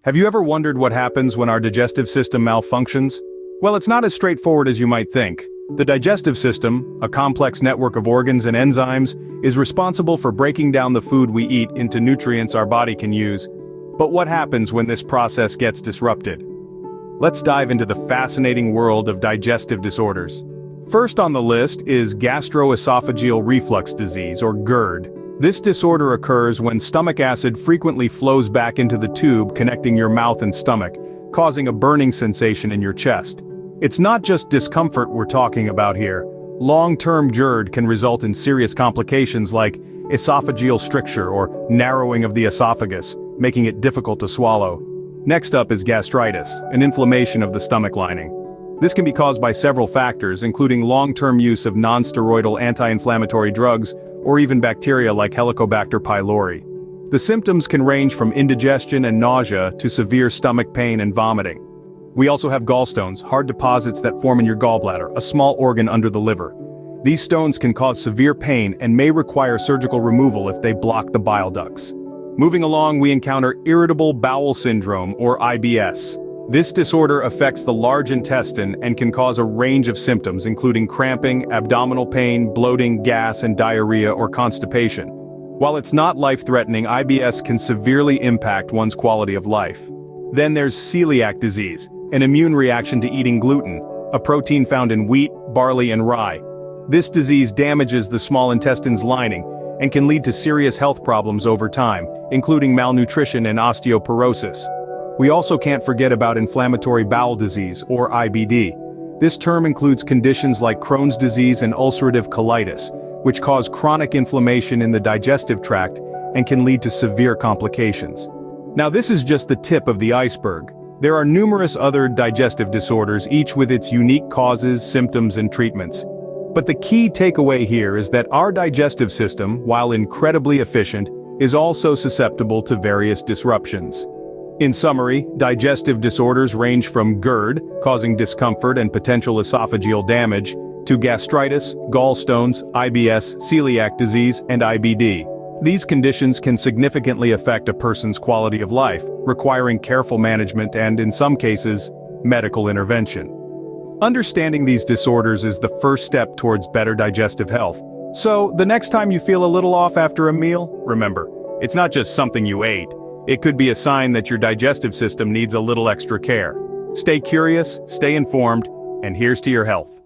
Have you ever wondered what happens when our digestive system malfunctions? Well, it's not as straightforward as you might think. The digestive system, a complex network of organs and enzymes, is responsible for breaking down the food we eat into nutrients our body can use. But what happens when this process gets disrupted? Let's dive into the fascinating world of digestive disorders. First on the list is gastroesophageal reflux disease, or GERD. This disorder occurs when stomach acid frequently flows back into the tube connecting your mouth and stomach, causing a burning sensation in your chest. It's not just discomfort we're talking about here. Long-term GERD can result in serious complications like esophageal stricture or narrowing of the esophagus, making it difficult to swallow. Next up is gastritis, an inflammation of the stomach lining. This can be caused by several factors, including long-term use of non-steroidal anti-inflammatory drugs or even bacteria like Helicobacter pylori. The symptoms can range from indigestion and nausea to severe stomach pain and vomiting. We also have gallstones, hard deposits that form in your gallbladder, a small organ under the liver. These stones can cause severe pain and may require surgical removal if they block the bile ducts. Moving along, we encounter irritable bowel syndrome, or IBS. This disorder affects the large intestine and can cause a range of symptoms including cramping, abdominal pain, bloating, gas, and diarrhea or constipation. While it's not life-threatening, IBS can severely impact one's quality of life. Then there's celiac disease, an immune reaction to eating gluten, a protein found in wheat, barley, and rye. This disease damages the small intestine's lining and can lead to serious health problems over time, including malnutrition and osteoporosis. We also can't forget about inflammatory bowel disease, or IBD. This term includes conditions like Crohn's disease and ulcerative colitis, which cause chronic inflammation in the digestive tract and can lead to severe complications. Now this is just the tip of the iceberg. There are numerous other digestive disorders, each with its unique causes, symptoms, and treatments. But the key takeaway here is that our digestive system, while incredibly efficient, is also susceptible to various disruptions. In summary, digestive disorders range from GERD, causing discomfort and potential esophageal damage, to gastritis, gallstones, IBS, celiac disease, and IBD. These conditions can significantly affect a person's quality of life, requiring careful management and, in some cases, medical intervention. Understanding these disorders is the first step towards better digestive health. So, the next time you feel a little off after a meal, remember, it's not just something you ate. It could be a sign that your digestive system needs a little extra care. Stay curious, stay informed, and here's to your health.